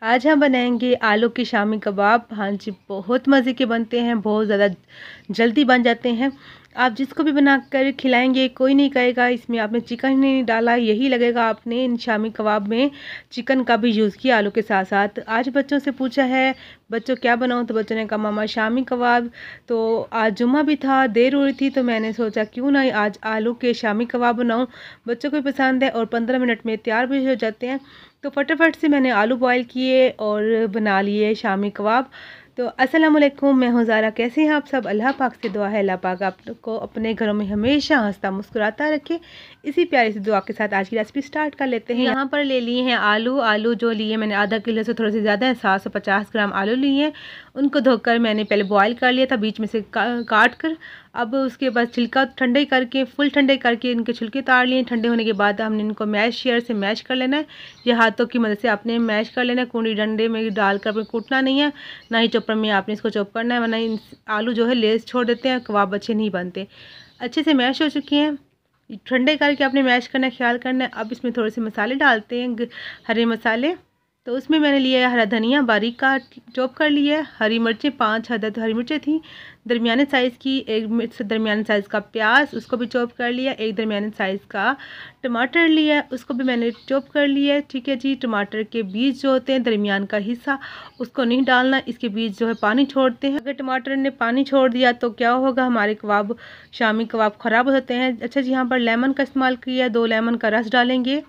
आज हम बनाएंगे आलू के शामी कबाब। हाँ जी, बहुत मज़े के बनते हैं, बहुत ज़्यादा जल्दी बन जाते हैं। आप जिसको भी बनाकर खिलाएंगे कोई नहीं कहेगा इसमें आपने चिकन नहीं डाला, यही लगेगा आपने इन शामी कबाब में चिकन का भी यूज़ किया आलू के साथ साथ। आज बच्चों से पूछा है बच्चों क्या बनाऊँ, तो बच्चों ने कहा मामा शामी कबाब। तो आज जुम्मा भी था, देर हो रही थी, तो मैंने सोचा क्यों ना आज आलू के शामी कबाब बनाऊँ। बच्चों को भी पसंद है और 15 मिनट में तैयार भी हो जाते हैं। तो फटाफट से मैंने आलू बॉईल किए और बना लिए शामी कबाब। तो अस्सलाम वालेकुम, मैं हूँ ज़ारा। कैसे हैं आप सब? अल्लाह पाक से दुआ है अल्लाह पाक आपको अपने घरों में हमेशा हंसता मुस्कुराता रखे। इसी प्यारी सी दुआ के साथ आज की रेसिपी स्टार्ट कर लेते हैं। यहाँ पर ले लिए हैं आलू जो लिए मैंने आधा किलो से थोड़े से ज़्यादा है, 750 ग्राम आलू लिए हैं। उनको धोकर मैंने पहले बॉईल कर लिया था, बीच में से काट कर। अब उसके बाद छिलका ठंडे करके, फुल ठंडे करके इनके छिलके उतार लिए। ठंडे होने के बाद हमने इनको मैश शेयर से मैश कर लेना है, या हाथों की मदद से आपने मैश कर लेना है। कूड़ी डंडे में डालकर अपने कूटना नहीं है, ना ही चॉपर में आपने इसको चॉप करना है, वरना आलू जो है लेस छोड़ देते हैं, कबाब अच्छे नहीं बनते। अच्छे से मैश हो चुके हैं, ठंडे करके आपने मैश करना है, ख्याल करना है। अब इसमें थोड़े से मसाले डालते हैं, हरे मसाले। तो उसमें मैंने लिया है हरा धनिया बारीक का चॉप कर लिया है, हरी मिर्चें 5 अदद हरी मिर्चें थी दरमियाने साइज़ की, एक दरमियाने साइज़ का प्याज उसको भी चॉप कर लिया, एक दरमियाने साइज़ का टमाटर लिया है उसको भी मैंने चॉप कर लिया है। ठीक है जी। टमाटर के बीज जो होते हैं दरमियान का हिस्सा उसको नहीं डालना, इसके बीज जो है पानी छोड़ते हैं। अगर टमाटर ने पानी छोड़ दिया तो क्या होगा, हमारे कबाब शामी कबाब ख़राब हो जाते हैं। अच्छा जी, यहाँ पर लेमन का इस्तेमाल किया, 2 लेमन का रस डालेंगे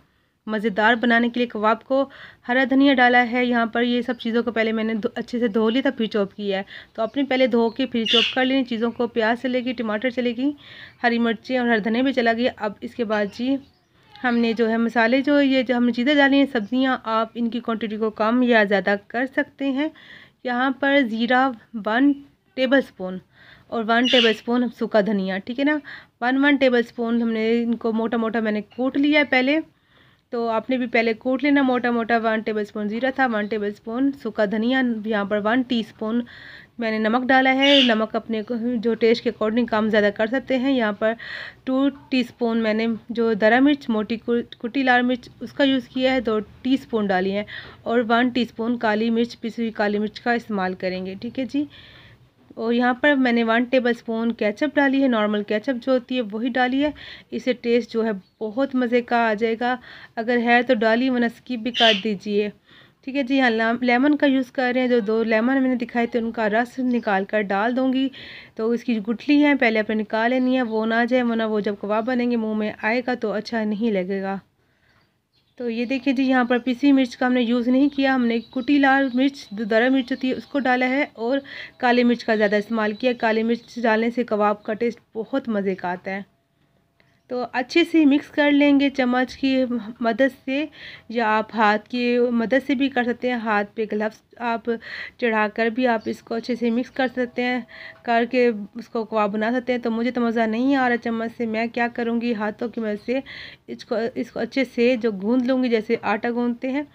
मज़ेदार बनाने के लिए कबाब को। हरा धनिया डाला है यहाँ पर। ये सब चीज़ों को पहले मैंने अच्छे से धो लिया था, फिर चॉप किया है। तो अपने पहले धो के फिर चॉप कर लेनी चीज़ों को। प्याज चलेगी, टमाटर चलेगी, हरी मिर्चें और हरा धनिया भी चला गया। अब इसके बाद जी हमने जो है मसाले जो ये जो हमने चीज़ें डाली हैं, सब्जियाँ, आप इनकी क्वांटिटी को कम या ज़्यादा कर सकते हैं। यहाँ पर ज़ीरा 1 टेबल स्पून और 1 टेबल स्पून सूखा धनिया, ठीक है ना। 1 टेबल स्पून हमने इनको मोटा मोटा मैंने कूट लिया है पहले, तो आपने भी पहले कूट लेना मोटा मोटा। 1 टेबल स्पून ज़ीरा था, 1 टेबल स्पून सूखा धनिया। यहाँ पर 1 टीस्पून मैंने नमक डाला है। नमक अपने जो टेस्ट के अकॉर्डिंग कम ज़्यादा कर सकते हैं। यहाँ पर 2 टीस्पून मैंने जो दरा मिर्च मोटी कुटी लाल मिर्च उसका यूज़ किया है, 2 टीस्पून डाली है। और 1 टीस्पून काली मिर्च, पिसी हुई काली मिर्च का इस्तेमाल करेंगे, ठीक है जी। और यहाँ पर मैंने 1 टेबल स्पून केचप डाली है, नॉर्मल केचप जो होती है वही डाली है। इससे टेस्ट जो है बहुत मज़े का आ जाएगा। अगर है तो डाली, वरना स्किप भी कर दीजिए, ठीक है जी। यहाँ लेमन का यूज़ कर रहे हैं, जो 2 लेमन मैंने दिखाए थे उनका रस निकाल कर डाल दूँगी। तो इसकी गुठली है पहले अपने निकाल लेनी है, वो ना जाए, वरना वो जब कबाब बनेंगे मुँह में आएगा तो अच्छा नहीं लगेगा। तो ये देखिए जी, यहाँ पर पिसी मिर्च का हमने यूज़ नहीं किया, हमने कुटी लाल मिर्च दरा मिर्च होती है उसको डाला है, और काली मिर्च का ज़्यादा इस्तेमाल किया। काली मिर्च डालने से कबाब का टेस्ट बहुत मज़े का आता है। तो अच्छे से मिक्स कर लेंगे चम्मच की मदद से, या आप हाथ की मदद से भी कर सकते हैं। हाथ पे ग्लव्स आप चढ़ाकर भी आप इसको अच्छे से मिक्स कर सकते हैं, करके उसको कबाब बना सकते हैं। तो मुझे तो मज़ा नहीं आ रहा चम्मच से, मैं क्या करूँगी हाथों की मदद से इसको अच्छे से जो गूँध लूँगी, जैसे आटा गूँधते हैं।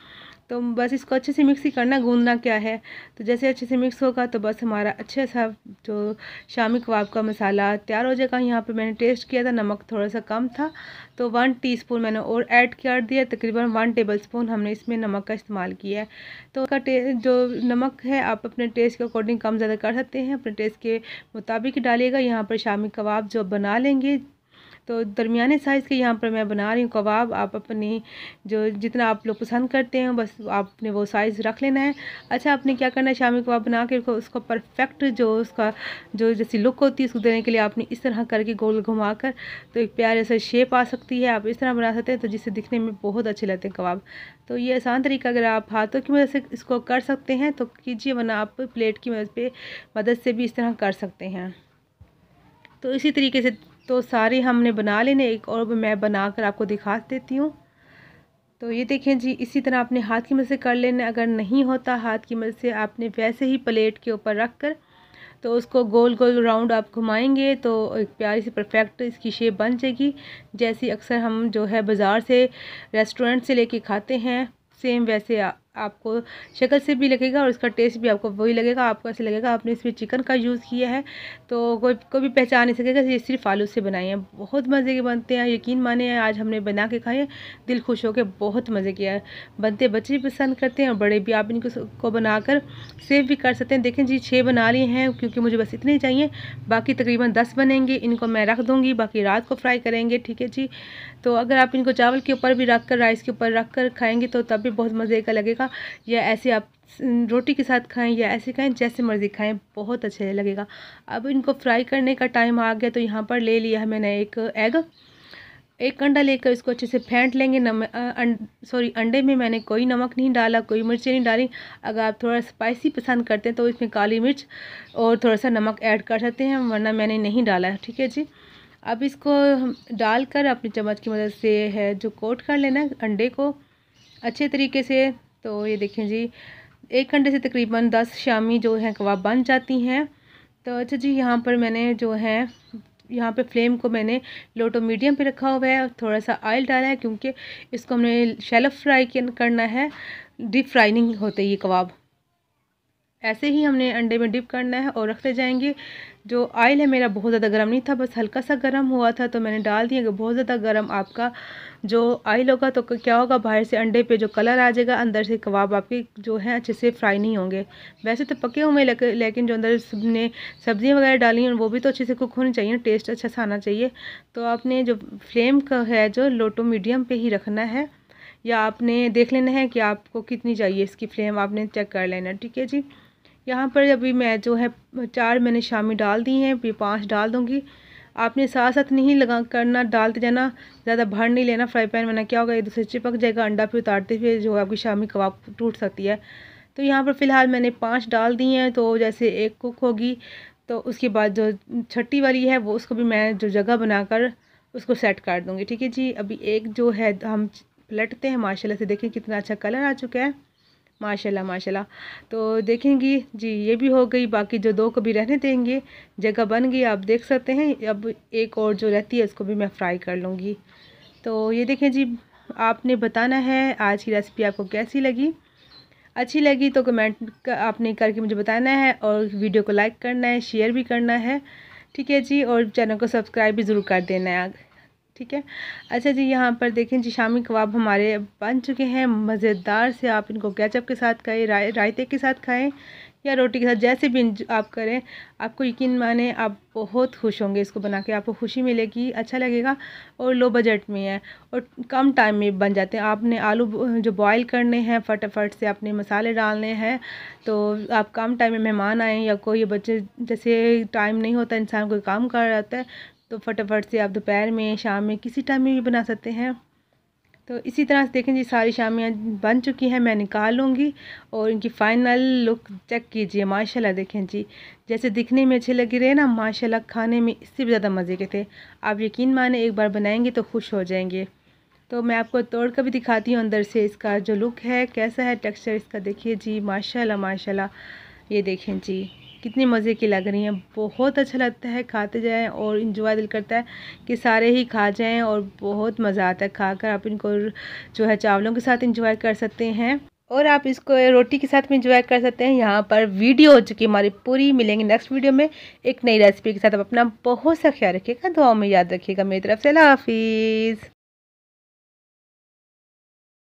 तो बस इसको अच्छे से मिक्स ही करना, गूंदना क्या है। तो जैसे अच्छे से मिक्स होगा तो बस हमारा अच्छा सा जो शामी कबाब का मसाला तैयार हो जाएगा। यहाँ पे मैंने टेस्ट किया था, नमक थोड़ा सा कम था, तो 1 टीस्पून मैंने और ऐड कर दिया। तकरीबन 1 टेबल स्पून हमने इसमें नमक का इस्तेमाल किया है। तो उसका जो नमक है आप अपने टेस्ट के अकॉर्डिंग कम ज़्यादा कर सकते हैं, अपने टेस्ट के मुताबिक डालिएगा। यहाँ पर शामी कबाब जो बना लेंगे, तो दरमियाने साइज़ के यहाँ पर मैं बना रही हूँ कबाब। आप अपनी जो जितना आप लोग पसंद करते हैं बस आपने वो साइज़ रख लेना है। अच्छा, आपने क्या करना है, शामी कबाब बना के उसको परफेक्ट जो उसका जो जैसी लुक होती है उसको देने के लिए आपने इस तरह करके गोल घुमा कर तो एक प्यारे सा शेप आ सकती है। आप इस तरह बना सकते हैं तो जिससे दिखने में बहुत अच्छे लगते हैं कबाब। तो ये आसान तरीका, अगर आप हाथों की मदद से इसको कर सकते हैं तो कीजिए, वरना आप प्लेट की मदद से भी इस तरह कर सकते हैं। तो इसी तरीके से तो सारे हमने बना लेने। एक और मैं बनाकर आपको दिखा देती हूँ। तो ये देखें जी, इसी तरह आपने हाथ की मदद से कर लेना। अगर नहीं होता हाथ की मदद से, आपने वैसे ही प्लेट के ऊपर रख कर तो उसको गोल गोल राउंड आप घुमाएंगे तो एक प्यारी सी परफेक्ट इसकी शेप बन जाएगी, जैसी अक्सर हम जो है बाज़ार से रेस्टोरेंट से लेके खाते हैं, सेम वैसे आपको शक्ल से भी लगेगा और इसका टेस्ट भी आपको वही लगेगा। आपको ऐसे लगेगा आपने इसमें चिकन का यूज़ किया है, तो कोई भी पहचान नहीं सकेगा ये सिर्फ आलू से बनाए हैं। बहुत मज़े के बनते हैं, यकीन माने आज हमने बना के खाए, दिल खुश हो के बहुत मज़े किया है। बनते बच्चे भी पसंद करते हैं और बड़े भी। आप इनको बनाकर सेव भी कर सकते हैं। देखें जी 6 बना लिए हैं, क्योंकि मुझे बस इतने ही चाहिए, बाकी तकरीबन 10 बनेंगे। इनको मैं रख दूँगी, बाकी रात को फ्राई करेंगे, ठीक है जी। तो अगर आप इनको चावल के ऊपर भी रख कर, राइस के ऊपर रख कर खाएंगे तो तब भी बहुत मज़े का लगेगा, या ऐसे आप रोटी के साथ खाएं या ऐसे खाएं, जैसे मर्ज़ी खाएं, बहुत अच्छे लगेगा। अब इनको फ्राई करने का टाइम आ गया, तो यहाँ पर ले लिया है मैंने एक अंडा लेकर इसको अच्छे से फेंट लेंगे। अंडे में मैंने कोई नमक नहीं डाला, कोई मिर्ची नहीं डाली। अगर आप थोड़ा स्पाइसी पसंद करते हैं तो इसमें काली मिर्च और थोड़ा सा नमक ऐड कर सकते हैं, वरना मैंने नहीं डाला है, ठीक है जी। अब इसको डालकर अपनी चम्मच की मदद से है जो कोट कर लेना है अंडे को अच्छे तरीके से। तो ये देखें जी, एक घंटे से तकरीबन 10 शामी जो है कबाब बन जाती हैं। तो अच्छा जी, यहाँ पर मैंने जो है यहाँ पे फ्लेम को मैंने लो टू मीडियम पे रखा हुआ है और थोड़ा सा ऑयल डाला है, क्योंकि इसको हमने शैलो फ्राई करना है, डीप फ्राई नहीं होते ये कबाब। ऐसे ही हमने अंडे में डिप करना है और रखते जाएंगे। जो ऑयल है मेरा बहुत ज़्यादा गर्म नहीं था, बस हल्का सा गर्म हुआ था, तो मैंने डाल दिया। कि बहुत ज़्यादा गर्म आपका जो ऑयल होगा तो क्या होगा, बाहर से अंडे पे जो कलर आ जाएगा, अंदर से कबाब आपके जो है अच्छे से फ्राई नहीं होंगे। वैसे तो पके हुए, लेकिन जो अंदर ने सब्जियां वगैरह डाली हैं वो भी तो अच्छे से कुक होनी चाहिए, टेस्ट अच्छा सा आना चाहिए। तो आपने जो फ्लेम का है जो लो टू मीडियम पे ही रखना है, या आपने देख लेना है कि आपको कितनी चाहिए इसकी फ्लेम, आपने चेक कर लेना, ठीक है जी। यहाँ पर अभी मैं जो है 4 मैंने शामी डाल दी हैं, फिर 5 डाल दूँगी। आपने साथ साथ नहीं लगा करना, डालते जाना, ज़्यादा भर नहीं लेना फ्राई पैन, वरना क्या होगा एक दूसरे चिपक जाएगा अंडा, फिर उतारते हुए जो आपकी शामी कबाब टूट सकती है। तो यहाँ पर फ़िलहाल मैंने 5 डाल दी हैं। तो जैसे एक कुक होगी तो उसके बाद जो छठी वाली है वो उसको भी मैं जो जगह बनाकर उसको सेट कर दूँगी, ठीक है जी। अभी एक जो है हम पलटते हैं, माशाल्लाह से देखें कितना अच्छा कलर आ चुका है, माशाल्लाह माशाल्लाह। तो देखेंगी जी ये भी हो गई, बाकी जो 2 को भी रहने देंगे, जगह बन गई, आप देख सकते हैं। अब एक और जो रहती है उसको भी मैं फ्राई कर लूँगी। तो ये देखें जी, आपने बताना है आज की रेसिपी आपको कैसी लगी। अच्छी लगी तो कमेंट आपने करके मुझे बताना है, और वीडियो को लाइक करना है, शेयर भी करना है, ठीक है जी। और चैनल को सब्सक्राइब भी ज़रूर कर देना है, ठीक है। अच्छा जी, यहाँ पर देखें जी शामी कबाब हमारे बन चुके हैं मज़ेदार से। आप इनको केचप के साथ खाएं, रायते के साथ खाएं, या रोटी के साथ, जैसे भी आप करें, आपको यकीन माने आप बहुत खुश होंगे। इसको बना के आपको खुशी मिलेगी, अच्छा लगेगा, और लो बजट में है और कम टाइम में बन जाते हैं। आपने आलू जो बॉईल करने हैं, फटाफट से अपने मसाले डालने हैं, तो आप कम टाइम में मेहमान आए या कोई बच्चे, जैसे टाइम नहीं होता, इंसान कोई काम कर रहा होता है, तो फटाफट से आप दोपहर में, शाम में, किसी टाइम में भी बना सकते हैं। तो इसी तरह से देखें जी सारी शामियाँ बन चुकी हैं, मैं निकाल लूँगी और इनकी फ़ाइनल लुक चेक कीजिए। माशाल्लाह देखें जी, जैसे दिखने में अच्छे लग रहे हैं ना, माशाल्लाह खाने में इससे भी ज़्यादा मज़े के थे। आप यकीन माने एक बार बनाएंगे तो खुश हो जाएंगे। तो मैं आपको तोड़ कर भी दिखाती हूँ अंदर से इसका जो लुक है, कैसा है टेक्सचर इसका, देखिए जी माशाल्लाह माशाल्लाह। ये देखें जी कितनी मज़े की लग रही हैं, बहुत अच्छा लगता है, खाते जाएं और इंजॉय दिल करता है कि सारे ही खा जाएं, और बहुत मज़ा आता है खाकर। आप इनको जो है चावलों के साथ इंजॉय कर सकते हैं, और आप इसको रोटी के साथ भी इंजॉय कर सकते हैं। यहाँ पर वीडियो हो चुकी है हमारी पूरी, मिलेंगे नेक्स्ट वीडियो में एक नई रेसिपी के साथ। आप अपना बहुत सा ख्याल रखिएगा, दुआओं में याद रखिएगा। मेरी तरफ से अल्लाह हाफिज़।